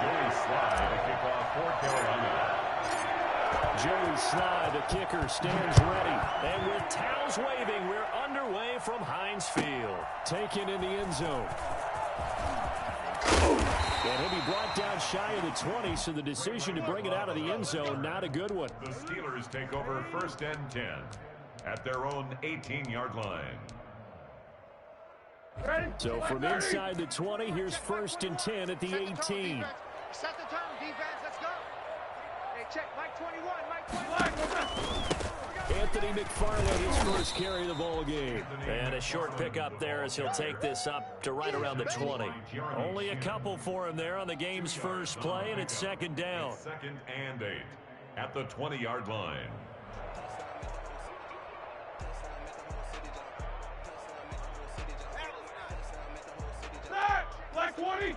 Joey Sly to kick off for Carolina. Joey Sly, the kicker, stands ready. And with towels waving, we're underway from Heinz Field. Taken in the end zone. And he'll be brought down shy of the 20, so the decision to bring it out of the end zone, not a good one. The Steelers take over 1st and 10 at their own 18-yard line. So from inside the 20, here's 1st and 10 at the 18. Set the tone, defense. Let's go. Hey, check. Mike 21. Mike 21. Anthony McFarland, his first carry of the ball game. And a short pickup there as he'll take this up to right around the 20. Only a couple for him there on the game's first play, and it's 2nd down. 2nd and 8 at the 20-yard line. Mike 20.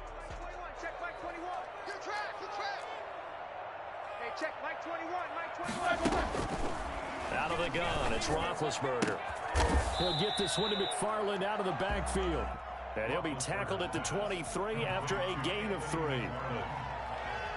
Check Mike 21. Good track. Hey, check Mike 21. Mike 21. Out of the gun, it's Roethlisberger. He'll get this one to McFarland out of the backfield. And he'll be tackled at the 23 after a gain of 3.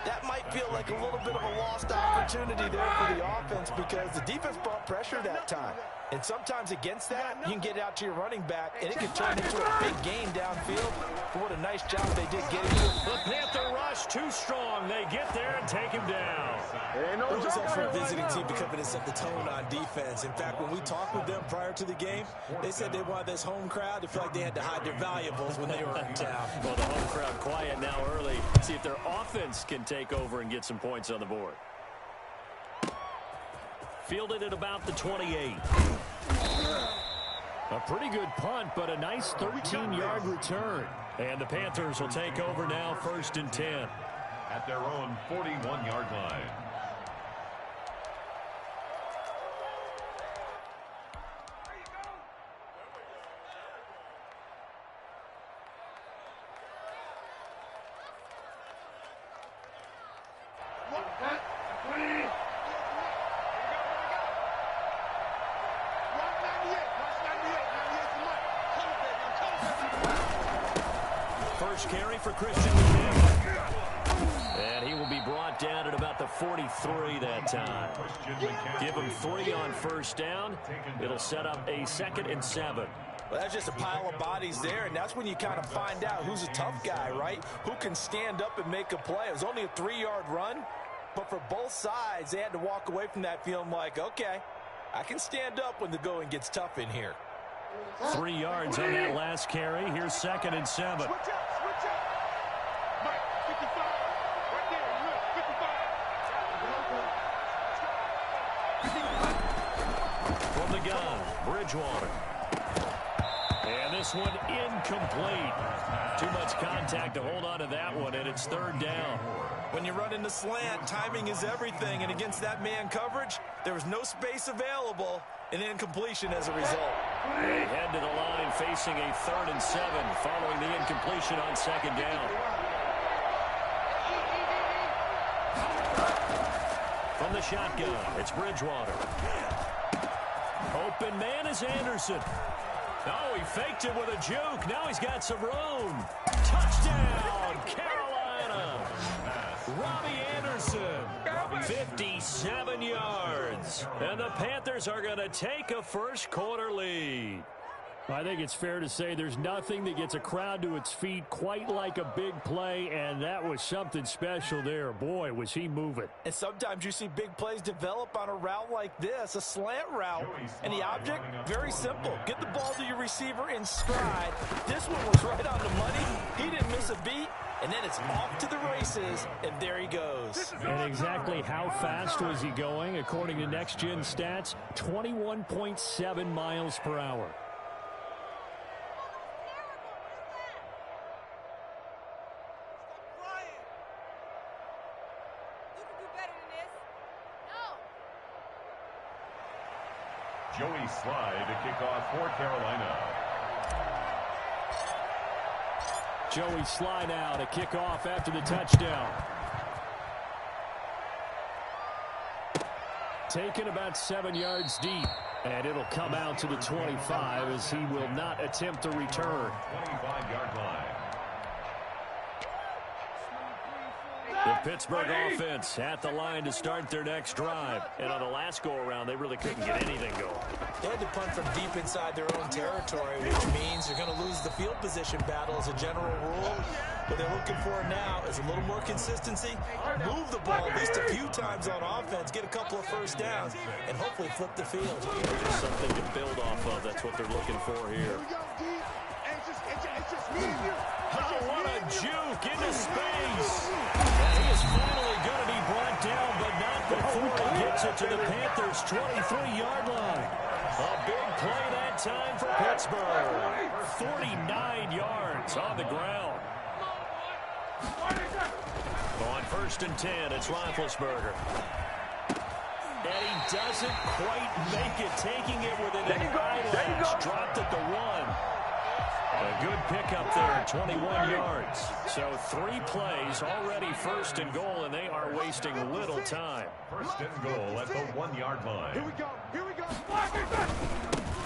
That might feel like a little bit of a lost opportunity there for the offense because the defense brought pressure that time. And sometimes against that, you can get it out to your running back, and it can turn into a big gain downfield. But what a nice job they did getting to it. The Panther rush too strong. They get there and take him down. It was up for a visiting team to come in and set the tone on defense. In fact, when we talked with them prior to the game, they said they wanted this home crowd to feel like they had to hide their valuables when they were in town. Well, the home crowd quiet now early. See if their offense can take over and get some points on the board. Fielded at about the 28. A pretty good punt, but a nice 13-yard return. And the Panthers will take over now, 1st and 10. At their own 41-yard line. First carry for Christian McCaffrey. And he will be brought down at about the 43 that time. Give him 3 on 1st down. It'll set up a 2nd and 7. Well, that's just a pile of bodies there, and that's when you kind of find out who's a tough guy, right? Who can stand up and make a play. It was only a 3-yard run, but for both sides, they had to walk away from that feeling like, okay, I can stand up when the going gets tough in here. 3 yards on that last carry. Here's 2nd and 7. Switch up. Mike 55. Right there. Look, 55. From the gun, Bridgewater. And this one incomplete. Too much contact to hold on to that one, and it's 3rd down. When you run in the slant, timing is everything, and against that man coverage, there was no space available, and incompletion as a result. They head to the line facing a 3rd and 7 following the incompletion on 2nd down. From the shotgun, it's Bridgewater. Open man is Anderson. Oh, he faked it with a juke. Now he's got some room. Touchdown, Carolina. Robbie Anderson, 57 yards. And the Panthers are going to take a first-quarter lead. I think it's fair to say there's nothing that gets a crowd to its feet quite like a big play, and that was something special there. Boy, was he moving. And sometimes you see big plays develop on a route like this, a slant route. And the object, very simple. Get the ball to your receiver in stride. This one was right on the money. He didn't miss a beat. And then it's off to the races, and there he goes. And exactly how fast was he going? According to Next Gen Stats, 21.7 miles per hour. Joey Sly to kick off for Carolina. Joey Sly now to kick off after the touchdown. Taken about 7 yards deep. And it'll come out to the 25 as he will not attempt to return. 25-yard line. The Pittsburgh offense at the line to start their next drive. And on the last go-around, they really couldn't get anything going. They had to punt from deep inside their own territory, which means they're going to lose the field position battle as a general rule. What they're looking for now is a little more consistency, move the ball at least a few times on offense, get a couple of first downs, and hopefully flip the field. Just something to build off of. That's what they're looking for here. Oh, what a juke into space. And he is finally going to be brought down, but not before he gets it to the Panthers' 23-yard line. A big play that time for Pittsburgh. 49 yards on the ground. On 1st and 10, it's Roethlisberger. And he doesn't quite make it, taking it with an eyelash. Dropped at the 1. A good pickup there, 21 yards. So 3 plays, already 1st and goal, and they are wasting little time. 1st and goal at the 1-yard line. Here we go.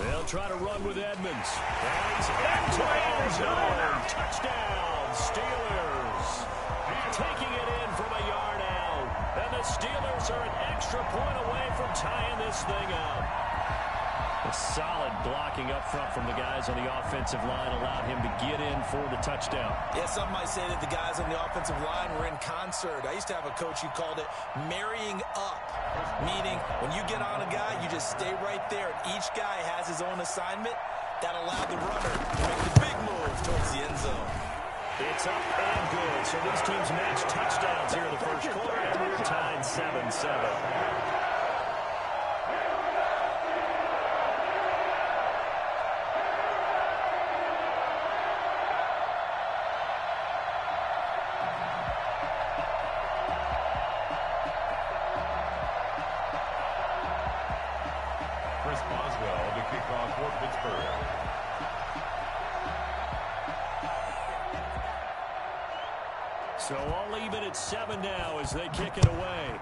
They'll try to run with Edmonds. And he's into the end zone. Touchdown, Steelers. Taking it in from a yard out. And the Steelers are an extra point away from tying this thing up. A solid blocking up front from the guys on the offensive line allowed him to get in for the touchdown. Yeah, some might say that the guys on the offensive line were in concert. I used to have a coach who called it marrying up, meaning when you get on a guy, you just stay right there. Each guy has his own assignment. That allowed the runner to make the big move towards the end zone. It's up and good. So these teams match touchdowns here in the first quarter, and we're tied 7-7. So all even at 7 now as they kick it away.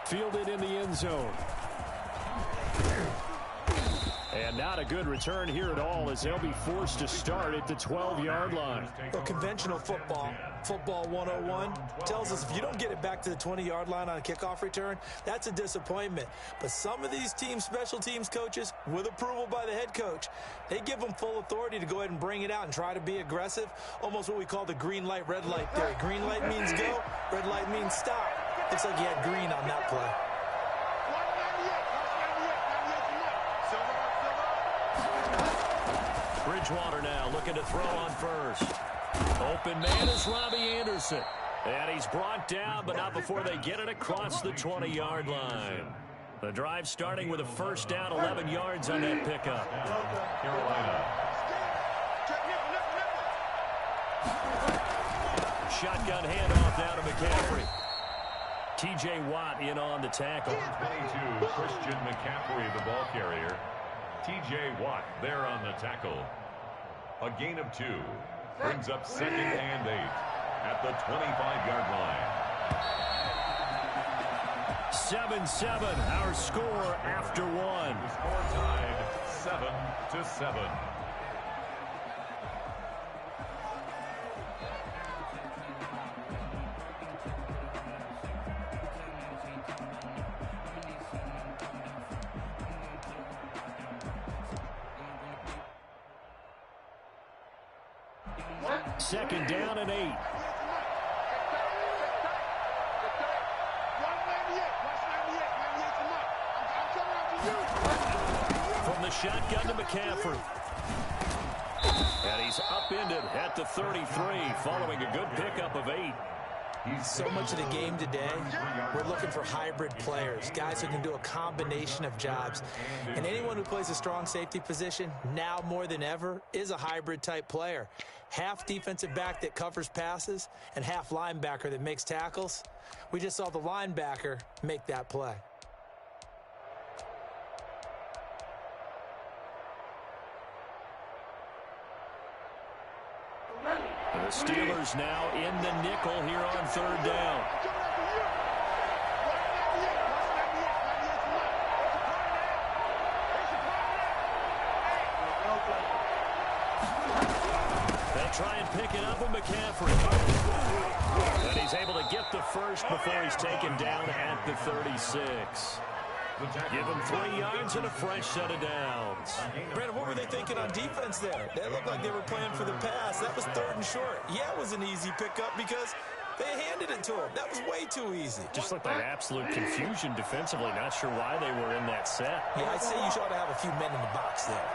Fielded in the end zone. And not a good return here at all as they'll be forced to start at the 12-yard line. Well, conventional football 101, tells us if you don't get it back to the 20-yard line on a kickoff return, that's a disappointment. But some of these teams, special teams coaches, with approval by the head coach, they give them full authority to go ahead and bring it out and try to be aggressive, almost what we call the green light, red light theory. Green light means go, red light means stop. Looks like he had green on that play. Bridgewater now looking to throw on first. Open man is Robbie Anderson. And he's brought down, but not before they get it across the 20-yard line. The drive starting with a first down, 11 yards on that pickup. Carolina. Shotgun handoff down to McCaffrey. T.J. Watt in on the tackle. 22, Christian McCaffrey, the ball carrier. T.J. Watt there on the tackle. A gain of 2. Brings up 2nd and 8 at the 25-yard line. 7-7, our score after 1. The score tied 7-7. Second down and 8. From the shotgun to McCaffrey. And he's upended at the 33 following a good pickup of 8. So much of the game today, we're looking for hybrid players, guys who can do a combination of jobs. And anyone who plays a strong safety position, now more than ever, is a hybrid type player. Half defensive back that covers passes and half linebacker that makes tackles. We just saw the linebacker make that play. The Steelers now in the nickel here on 3rd down. They try and pick it up with McCaffrey. And he's able to get the first before he's taken down at the 36. Give him 3 yards and a fresh set of downs. Brandon, what were they thinking on defense there? They looked like they were playing for the pass. That was 3rd and short. Yeah, it was an easy pickup because they handed it to him. That was way too easy. Just looked like absolute confusion defensively. Not sure why they were in that set. Yeah, I'd say you ought to have a few men in the box there.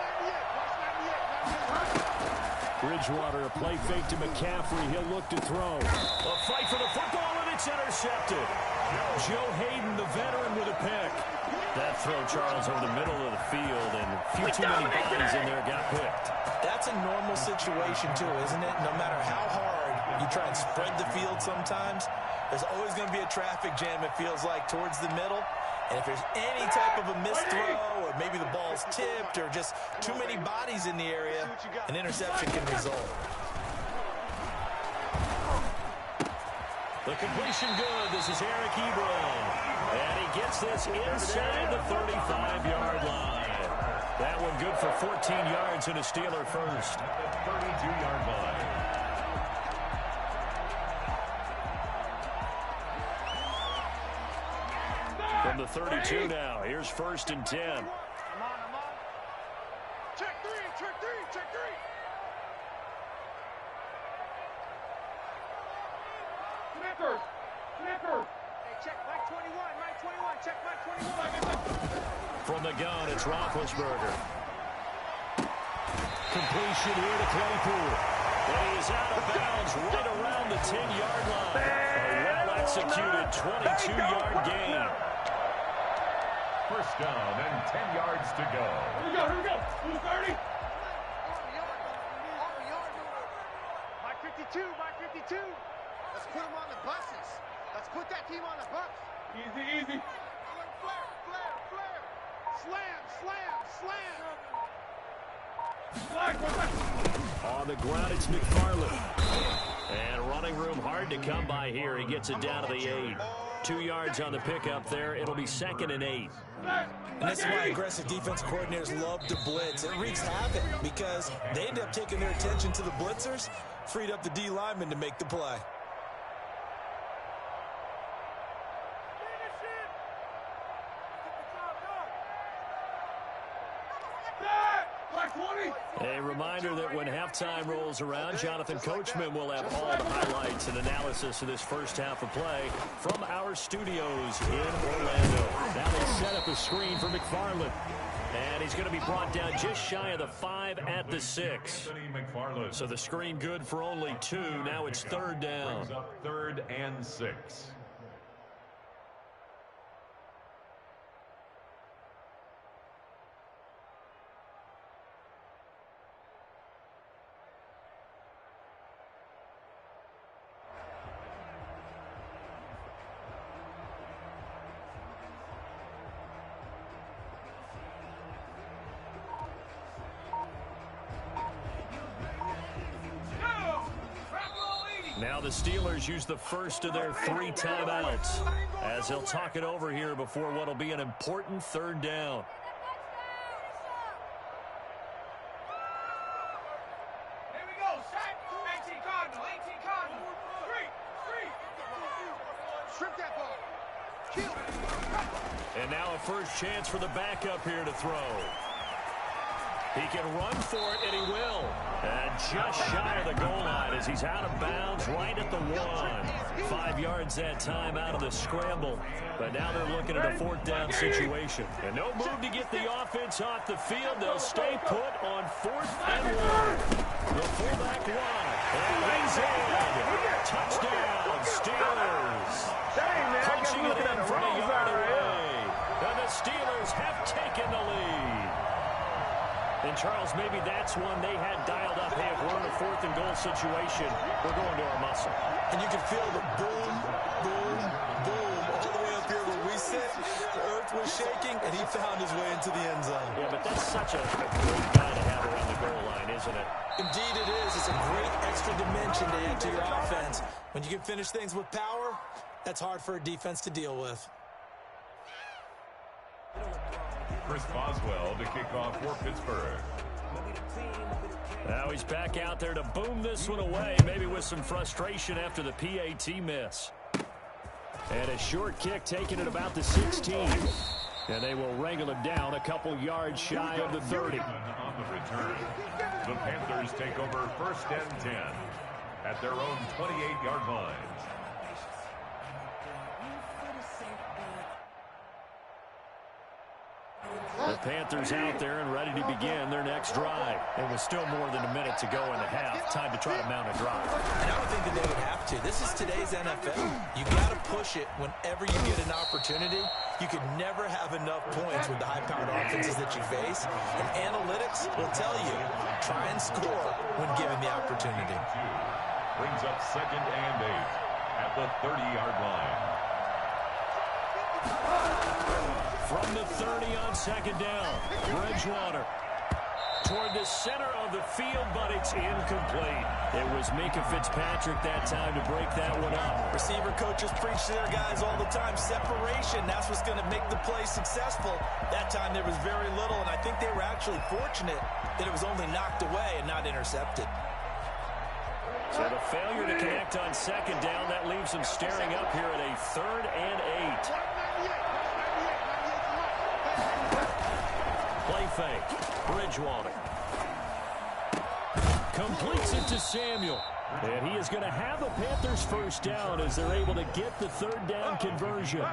Bridgewater, a play fake to McCaffrey. He'll look to throw. A fight for the football, and it's intercepted. Joe Hayden, the veteran, with a pick. That throw, Charles, over the middle of the field, and too many bodies in there got picked. That's a normal situation, too, isn't it? No matter how hard you try and spread the field sometimes, there's always going to be a traffic jam, it feels like, towards the middle. And if there's any type of a missed throw, or maybe the ball's tipped, or just too many bodies in the area, an interception can result. The completion good. This is Eric Ebron. And he gets this inside the 35-yard line. That one good for 14 yards and a Steeler first. 32-yard line. From the 32 now, here's 1st and 10. I'm on. Check three. Snapper. Hey, check Mike 21. Check Mike 21. From the gun, it's Roethlisberger. Completion here to Claypool. And he is out of bounds right around the 10-yard line. A well-executed 22-yard gain. First down and 10 yards to go. Here we go. Who's 30? Mike 52. Let's put him on the buses. Let's put that team on the bus. Easy. Slam. On the ground, it's McFarland. And running room hard to come by here. He gets it down to the 8. 2 yards on the pickup there. It'll be 2nd and 8. And this is why aggressive defense coordinators love to blitz. It wreaks havoc because they end up taking their attention to the blitzers, freed up the D lineman to make the play. A reminder that when halftime rolls around, Jonathan Coachman will have all the highlights and analysis of this first half of play from our studios in Orlando. Now they set up a screen for McFarland. And he's going to be brought down just shy of the 5 at the 6. So the screen good for only 2. Now it's 3rd down. 3rd and 6. Now the Steelers use the first of their 3 timeouts as they'll talk it over here before what will be an important 3rd down. Here we go. Sack. 18 Cardinal. Strip that ball. Kill. And now a first chance for the backup here to throw. He can run for it, and he will. And just shy of the goal line as he's out of bounds right at the 1. 5 yards that time out of the scramble. But now they're looking at a 4th down situation. And no move to get the offense off the field. They'll stay put on 4th and 1. The fullback run. And he's in. Touchdown, Steelers. Punching it in from a yard away. And the Steelers have taken the lead. And, Charles, maybe that's one they had dialed up. Hey, if we're in a 4th and goal situation, we're going to our muscle. And you can feel the boom, boom, boom all the way up here where we sit. The earth was shaking, and he found his way into the end zone. Yeah, but that's such a great guy to have around the goal line, isn't it? Indeed it is. It's a great extra dimension to add to your offense. When you can finish things with power, that's hard for a defense to deal with. Chris Boswell to kick off for Pittsburgh. Now he's back out there to boom this one away, maybe with some frustration after the PAT miss. And a short kick taken at about the 16. And they will wrangle him down a couple yards shy of the 30. On the return, the Panthers take over 1st and 10 at their own 28-yard line. The Panthers out there and ready to begin their next drive. It was still more than a minute to go in the half. Time to try to mount a drive. And I don't think that they would have to. This is today's NFL. You got to push it whenever you get an opportunity. You could never have enough points with the high-powered offenses that you face. And analytics will tell you, try and score when given the opportunity. Brings up 2nd and 8 at the 30-yard line. From the 30 on 2nd down, Bridgewater toward the center of the field, but it's incomplete. It was Minkah Fitzpatrick that time to break that one up. Receiver coaches preach to their guys all the time. Separation, that's what's going to make the play successful. That time there was very little, and I think they were actually fortunate that it was only knocked away and not intercepted. So the failure to connect on 2nd down, that leaves them staring up here at a 3rd and 8. Play fake. Bridgewater completes it to Samuel. And he is going to have the Panthers 1st down as they're able to get the 3rd down conversion.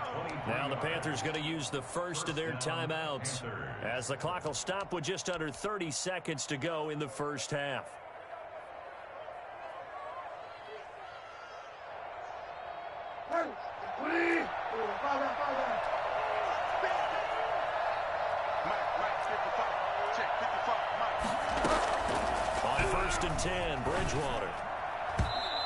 Now the Panthers going to use the first of their timeouts as the clock will stop with just under 30 seconds to go in the first half. On 1st and 10, Bridgewater.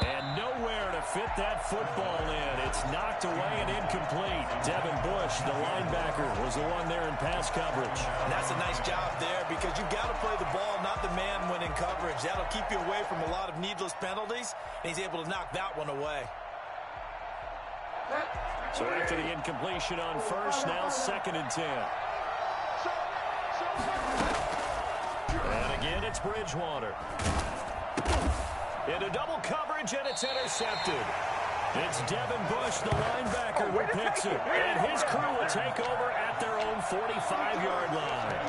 And nowhere to fit that football in. It's knocked away and incomplete. Devin Bush, the linebacker, was the one there in pass coverage. And that's a nice job there because you've got to play the ball, not the man when in coverage. That'll keep you away from a lot of needless penalties, and he's able to knock that one away. So after the incompletion on 1st, now 2nd and 10. And again, it's Bridgewater. Into double coverage, and it's intercepted. It's Devin Bush, the linebacker, who picks it. And his crew will take over at their own 45-yard line.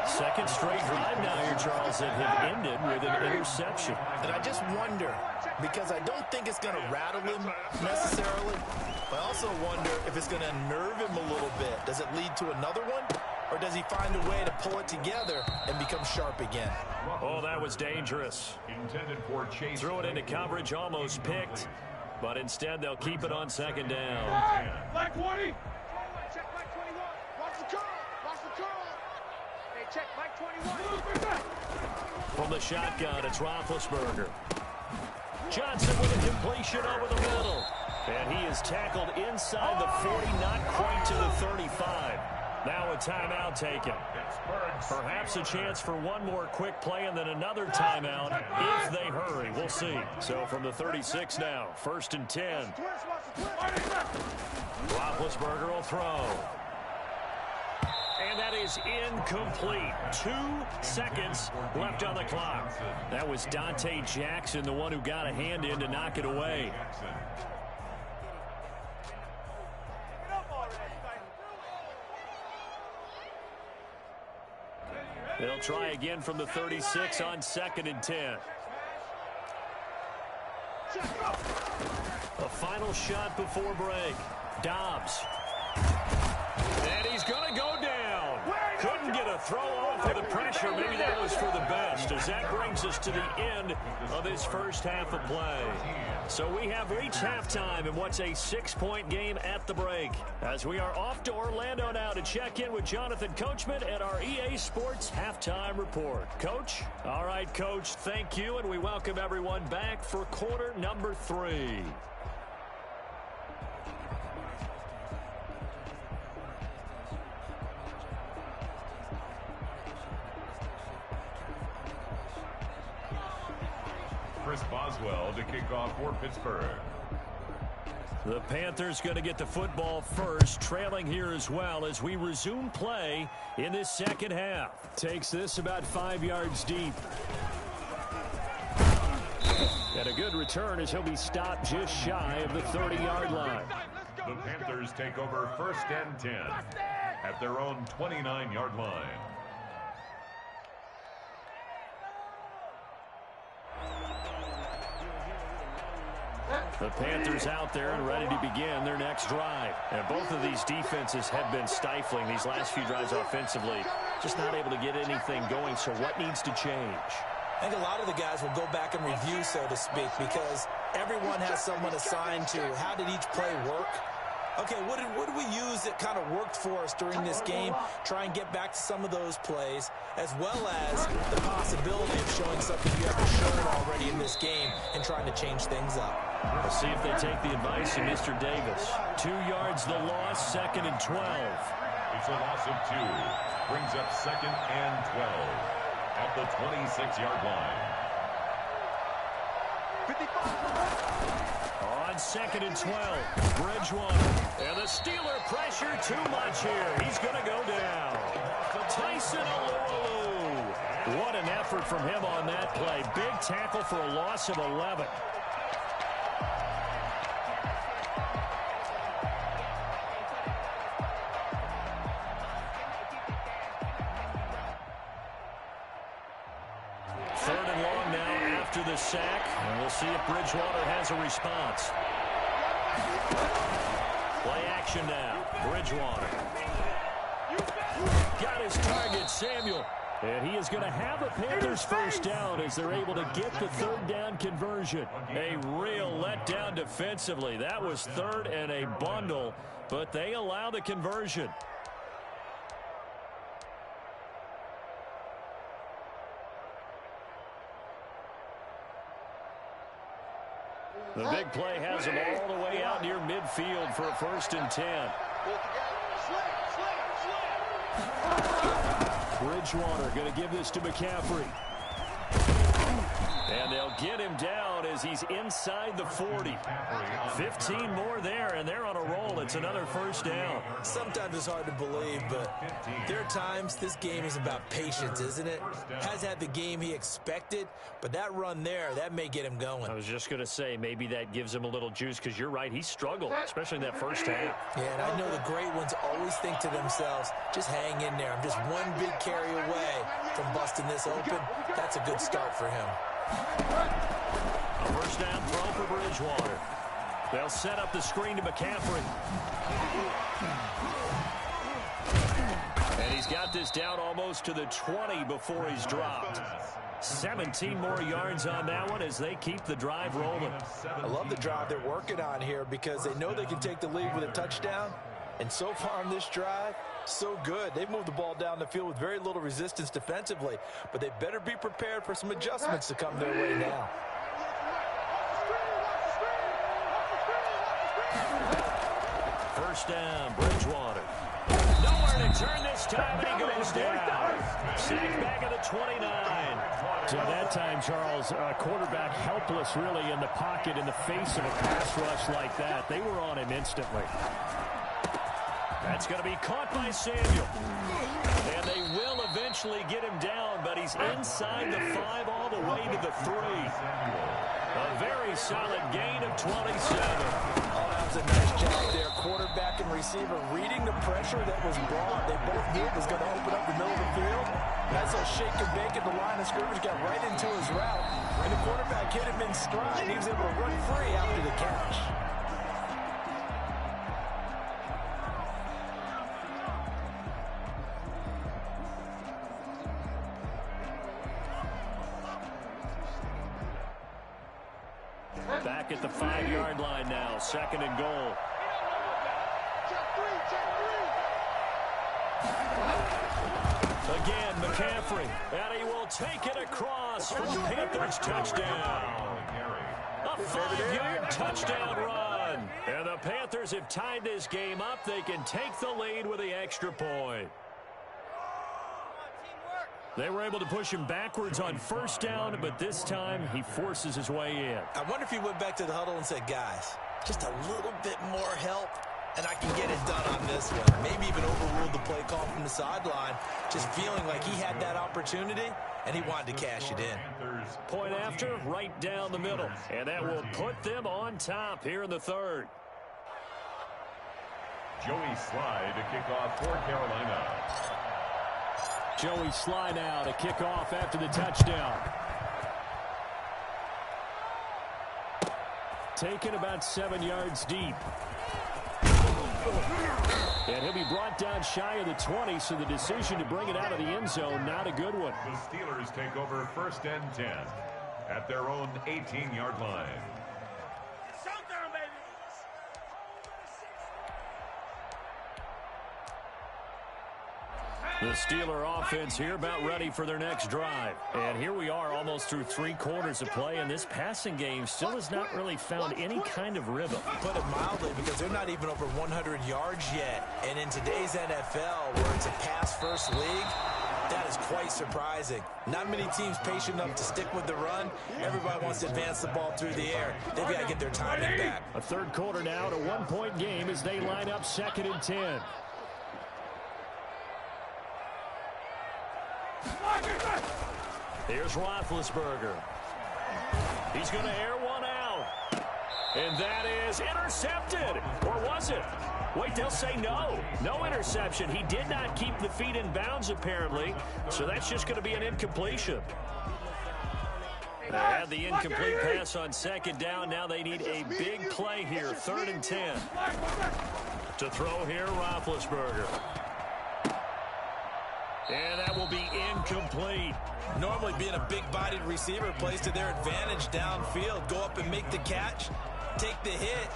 Second straight drive now here, Charles, that have ended with an interception. And I just wonder, because I don't think it's going to rattle him necessarily, but I also wonder if it's going to nerve him a little bit. Does it lead to another one? Or does he find a way to pull it together and become sharp again? Oh, that was dangerous. Intended for Chase. Threw it into coverage, almost picked. But instead, they'll keep it on 2nd down. Black 20. Check Mike 21. Watch the curl. Watch the curl. Hey, check Mike 21. From the shotgun, it's Roethlisberger. Johnson with a completion over the middle. And he is tackled inside the 40, not quite to the 35. Now a timeout taken. Perhaps a chance for one more quick play and then another timeout if they hurry. We'll see. So from the 36 now, 1st and 10. Roethlisberger will throw. And that is incomplete. 2 seconds left on the clock. That was Dante Jackson, the one who got a hand in to knock it away. They'll try again from the 36 on 2nd and 10. A final shot before break. Dobbs. And he's going to go down. Couldn't get a throw off of the pressure. Maybe that was for the best, as that brings us to the end of this first half of play. So we have reached halftime in what's a 6-point game at the break, as we are off to Orlando now to check in with Jonathan Coachman at our EA Sports Halftime Report. Coach? All right, Coach, thank you, and we welcome everyone back for quarter number 3. Chris Boswell to kick off for Pittsburgh. The Panthers going to get the football first, trailing here as well as we resume play in this second half. Takes this about 5 yards deep. And a good return as he'll be stopped just shy of the 30-yard line. The Panthers take over 1st and 10 at their own 29-yard line. The Panthers out there and ready to begin their next drive. And both of these defenses have been stifling these last few drives offensively. Just not able to get anything going, so what needs to change? I think a lot of the guys will go back and review, so to speak, because everyone has someone assigned to how did each play work. Okay, what did we use that kind of worked for us during this game? Try and get back to some of those plays, as well as the possibility of showing something you haven't shown already in this game and trying to change things up. Let's see if they take the advice of Mr. Davis. 2 yards the loss, 2nd and 12. It's a loss of 2. Brings up 2nd and 12 at the 26-yard line. 55. On 2nd and 12, Bridgewater. And the Steeler pressure too much here. He's going to go down. Tyson Alualu. What an effort from him on that play. Big tackle for a loss of 11. After the sack, and we'll see if Bridgewater has a response. Play action now. Bridgewater. Got his target, Samuel. And he is going to have a Panthers first down as they're able to get the 3rd down conversion. A real letdown defensively. That was 3rd and a bundle, but they allow the conversion. The big play has him all the way out near midfield for a 1st and 10. Bridgewater going to give this to McCaffrey. And they'll get him down as he's inside the 40. 15 more there, and they're on a roll. It's another 1st down. Sometimes it's hard to believe, but there are times this game is about patience, isn't it? Has had the game he expected, but that run there, that may get him going. I was just going to say, maybe that gives him a little juice, because you're right, he struggled, especially in that 1st half. Yeah, and I know the great ones always think to themselves, just hang in there. I'm just one big carry away from busting this open. That's a good start for him. A 1st down throw for Bridgewater. They'll set up the screen to McCaffrey. And he's got this down almost to the 20 before he's dropped. 17 more yards on that one as they keep the drive rolling. I love the drive they're working on here because they know they can take the lead with a touchdown. And so far on this drive, so good. They've moved the ball down the field with very little resistance defensively, but they better be prepared for some adjustments to come their way now. First down, Bridgewater. Nowhere to turn this time, and he goes down. Sacked back at the 29. So that time, Charles, quarterback helpless really in the pocket in the face of a pass rush like that. They were on him instantly. That's going to be caught by Samuel. And they will eventually get him down, but he's inside the 5 all the way to the 3. A very solid gain of 27. Oh, that was a nice job there. Quarterback and receiver reading the pressure that was brought. They both knew it was going to open up the middle of the field. Nice little shake and bake at the line of scrimmage, got right into his route. And the quarterback hit him in stride. He was able to run free after the catch. Back at the 5-yard line now, 2nd and goal. Again, McCaffrey, and he will take it across for the Panthers touchdown. A 5-yard touchdown run. And the Panthers have tied this game up. They can take the lead with the extra point. They were able to push him backwards on 1st down, but this time he forces his way in. I wonder if he went back to the huddle and said, guys, just a little bit more help, and I can get it done on this one. Maybe even overruled the play call from the sideline, just feeling like he had that opportunity, and he wanted to cash it in. Point after, right down the middle. And that will put them on top here in the third. Joey Sly to kick off for Carolina. Joey Sly now to kick off after the touchdown. Taken about 7 yards deep. And he'll be brought down shy of the 20, so the decision to bring it out of the end zone, not a good one. The Steelers take over 1st and 10 at their own 18-yard line. The Steeler offense here about ready for their next drive. And here we are almost through 3 quarters of play, and this passing game still has not really found any kind of rhythm. Put it mildly, because they're not even over 100 yards yet. And in today's NFL, where it's a pass-first league, that is quite surprising. Not many teams patient enough to stick with the run. Everybody wants to advance the ball through the air. They've got to get their timing back. A third quarter now, to 1-point game as they line up 2nd and 10. Here's Roethlisberger. He's going to air one out. And that is intercepted. Or was it? Wait, they'll say no. No interception. He did not keep the feet in bounds, apparently. So that's just going to be an incompletion. They had the incomplete pass on 2nd down. Now they need a big play here. 3rd and 10. To throw here, Roethlisberger. And that will be incomplete. Normally being a big-bodied receiver plays to their advantage downfield. Go up and make the catch, take the hit,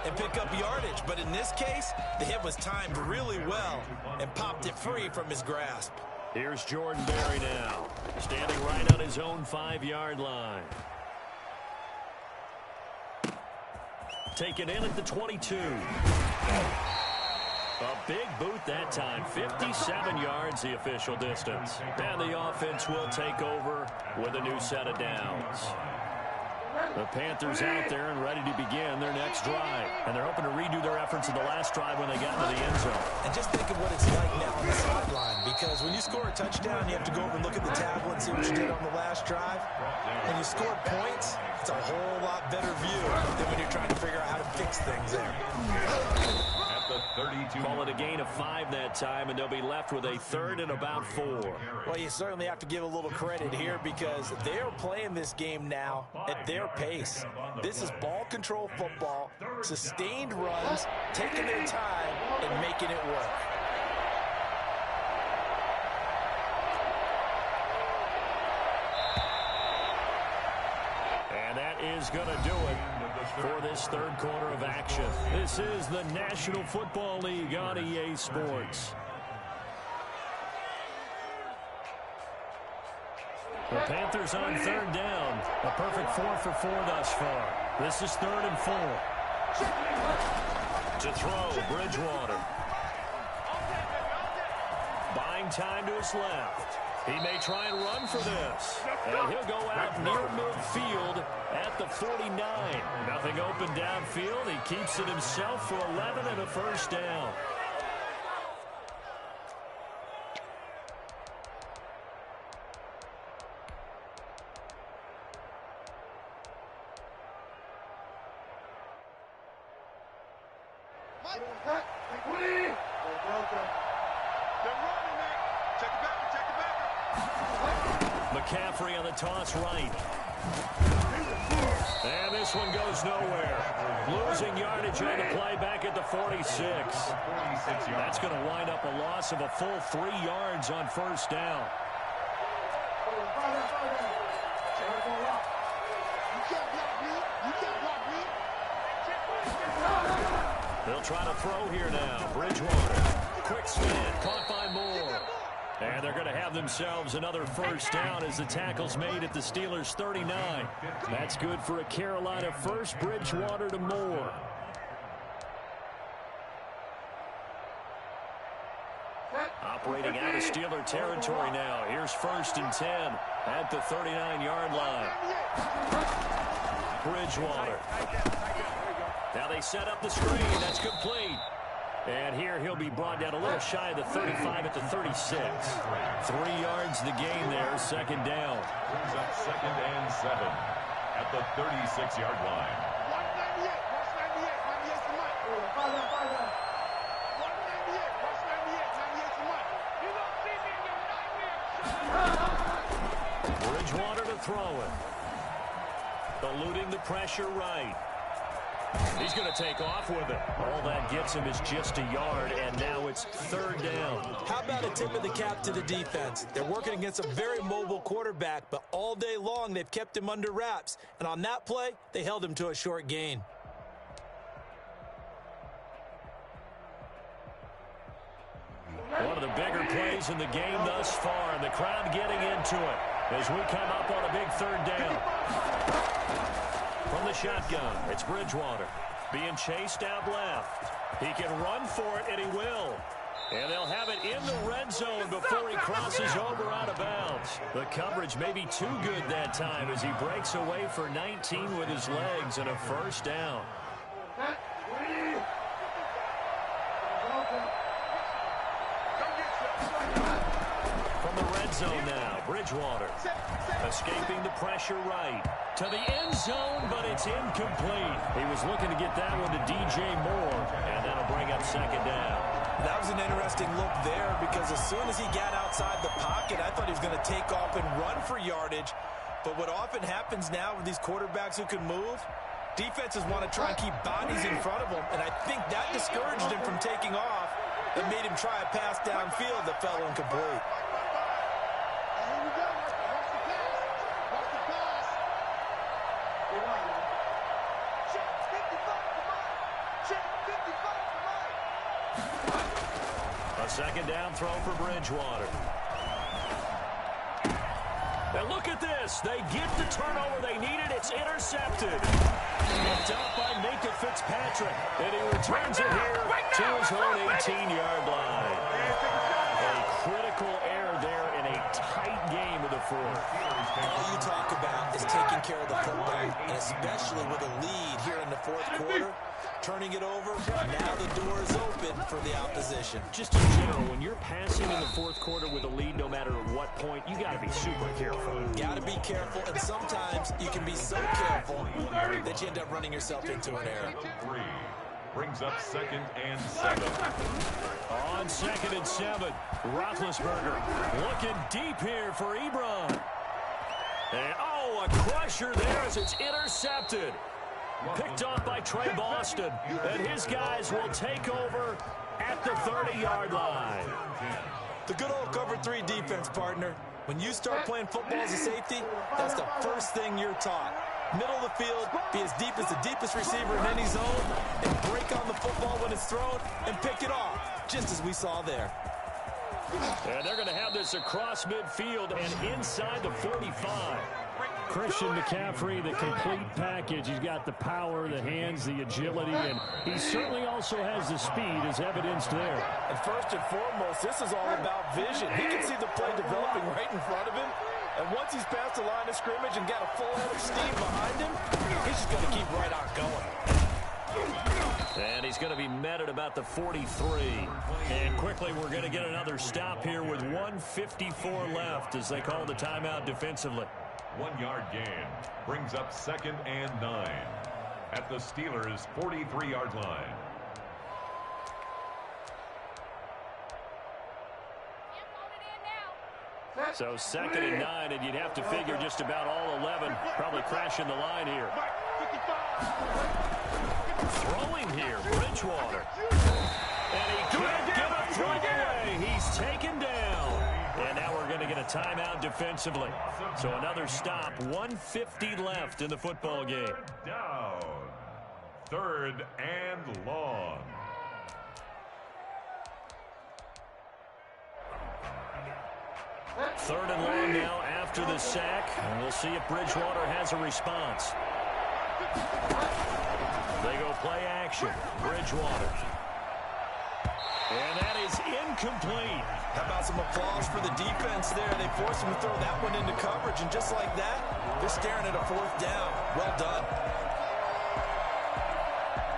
and pick up yardage. But in this case, the hit was timed really well and popped it free from his grasp. Here's Jordan Berry now, standing right on his own 5-yard line. Taken in at the 22. A big boot that time, 57 yards the official distance. And the offense will take over with a new set of downs. The Panthers out there and ready to begin their next drive. And they're hoping to redo their efforts of the last drive when they got into the end zone. And just think of what it's like now on the sideline. Because when you score a touchdown, you have to go over and look at the tablet and see what you did on the last drive. When you score points, it's a whole lot better view than when you're trying to figure out how to fix things there. The 32. Call it a gain of 5 that time, and they'll be left with a 3rd and about 4. Well, you certainly have to give a little credit here because they're playing this game now at their pace. This is ball control football, sustained runs, taking their time, and making it work. And that is going to do it for this 3rd quarter of action. This is the National Football League on EA Sports. The Panthers on 3rd down. A perfect 4 for 4 thus far. This is 3rd and 4. To throw, Bridgewater. Buying time to his left. He may try and run for this. And he'll go out near midfield at the 49. Nothing open downfield. He keeps it himself for 11 and a 1st down. McCaffrey on the toss right. And this one goes nowhere. Losing yardage on the play back at the 46. That's going to wind up a loss of a full 3 yards on 1st down. They'll try to throw here now. Bridgewater. Quick scan. Caught by Moore. And they're going to have themselves another 1st down as the tackle's made at the Steelers' 39. That's good for a Carolina 1st. Bridgewater to Moore. Operating out of Steeler territory now. Here's 1st and 10 at the 39-yard line. Bridgewater. Now they set up the screen. That's complete. And here he'll be brought down a little shy of the 35 at the 36. 3 yards the gain there, second down. Brings up second and 7 at the 36-yard line. 198, watch 98, 98's the mic. 198, watch 98, 98's the mic. You don't see me in your nightmare. Bridgewater to throw it. Eluding the pressure right. He's going to take off with it. All that gets him is just a yard, and now it's third down. How about a tip of the cap to the defense? They're working against a very mobile quarterback, but all day long they've kept him under wraps. And on that play, they held him to a short gain. One of the bigger plays in the game thus far, and the crowd getting into it as we come up on a big third down. From the shotgun, it's Bridgewater being chased out left. He can run for it, and he will. And they'll have it in the red zone before he crosses over out of bounds. The coverage may be too good that time as he breaks away for 19 with his legs and a first down. From the red zone now, Bridgewater escaping the pressure right to the end zone, but it's incomplete. He was looking to get that one to DJ Moore, and that'll bring up second down. That was an interesting look there because as soon as he got outside the pocket, I thought he was going to take off and run for yardage. But what often happens now with these quarterbacks who can move, defenses want to try and keep bodies in front of them, and I think that discouraged him from taking off and made him try a pass downfield that fell incomplete. Second down throw for Bridgewater. And look at this. They get the turnover they needed. It's intercepted. Picked up by Minka Fitzpatrick. And he returns it here to his own 18-yard line. A critical error there in a tight game of the fourth. All you talk about is taking care of the football, and especially with a lead here in the fourth quarter. Turning it over, now the door is open for the opposition. Just in general, when you're passing in the fourth quarter with a lead, no matter at what point, you got to be super careful. Got to be careful, and sometimes you can be so careful that you end up running yourself into an error. 3 brings up second and 7. On second and 7, Roethlisberger looking deep here for Ebron. And oh, a crusher there as it's intercepted. Picked off by Trey Boston, and his guys will take over at the 30-yard line. The good old cover 3 defense, partner. When you start playing football as a safety, that's the first thing you're taught. Middle of the field, be as deep as the deepest receiver in any zone, and break on the football when it's thrown and pick it off, just as we saw there. And they're going to have this across midfield and inside the 45. Christian McCaffrey, the complete package. He's got the power, the hands, the agility, and he certainly also has the speed as evidenced there. And first and foremost, this is all about vision. He can see the play developing right in front of him. And once he's past the line of scrimmage and got a full head of steam behind him, he's just going to keep right on going. And he's going to be met at about the 43. And quickly, we're going to get another stop here with 1:54 left as they call the timeout defensively. 1-yard gain brings up second and 9 at the Steelers' 43-yard line. So second and 9, and you'd have to figure just about all 11 probably crashing the line here. Throwing here, Bridgewater. And he can't get a throw away. He's taken down. And now we're going to get a timeout defensively. So another stop, 1:50 left in the football game. Down. Third and long. Third and long now after the sack. And we'll see if Bridgewater has a response. They go play action. Bridgewater. And that is incomplete. How about some applause for the defense there? They forced him to throw that one into coverage, and just like that, they're staring at a fourth down. Well done.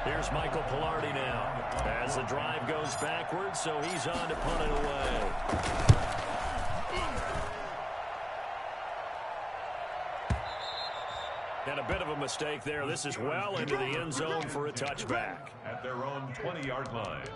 Here's Michael Pilardi now. As the drive goes backwards, so he's on to punt it away. And a bit of a mistake there. This is well into the end zone for a touchback. At their own 20-yard line.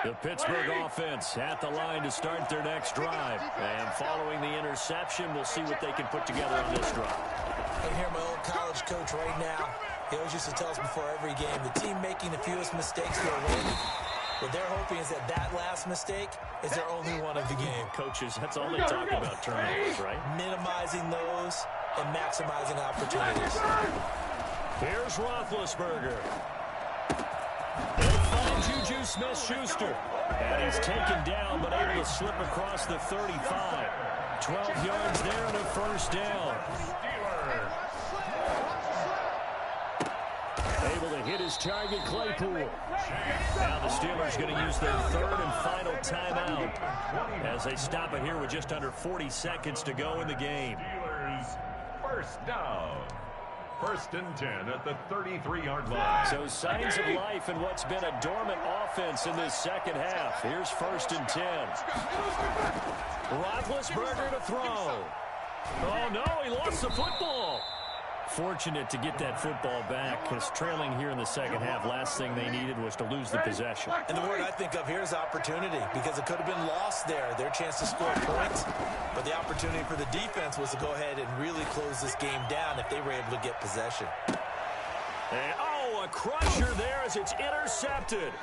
The Pittsburgh offense at the line to start their next drive. And following the interception, we'll see what they can put together on this drive. I hear my old college coach right now. He always used to tell us before every game, the team making the fewest mistakes will win. What they're hoping is that that last mistake is their only one of the game. Coaches, that's all they talk about, turnovers, right? Minimizing those and maximizing opportunities. Here's Roethlisberger. They'll find Juju Smith-Schuster. And he's taken down, but able to slip across the 35. 12 yards there and a first down. Able to hit his target, Claypool. Now the Steelers going to use their third and final timeout as they stop it here with just under 40 seconds to go in the game. Steelers first down. First and 10 at the 33-yard line. So signs of life in what's been a dormant offense in this second half. Here's first and 10. Roethlisberger to throw. Oh, no, he lost the football. Fortunate to get that football back, because trailing here in the second half, last thing they needed was to lose the possession. And the word I think of here is opportunity, because it could have been lost there, their chance to score points. But the opportunity for the defense was to go ahead and really close this game down if they were able to get possession. And, oh, a crusher there as it's intercepted.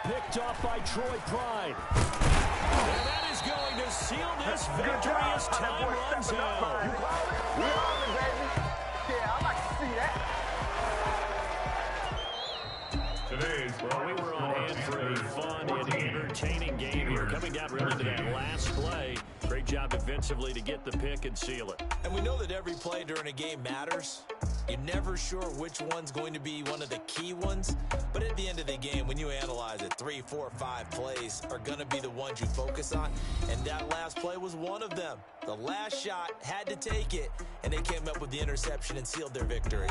Picked off by Troy Pride. And that is going to seal this victory as time runs out. Well, we were on hand for a fun and entertaining game here. Coming down really to that last play. Great job defensively to get the pick and seal it. And we know that every play during a game matters. You're never sure which one's going to be one of the key ones. But at the end of the game, when you analyze it, 3, 4, 5 plays are going to be the ones you focus on. And that last play was one of them. The last shot had to take it, and they came up with the interception and sealed their victory.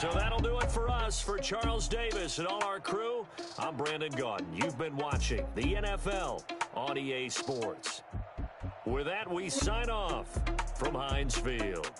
So that'll do it for us. For Charles Davis and all our crew, I'm Brandon Gaudin. You've been watching the NFL on EA Sports. With that, we sign off from Heinz Field.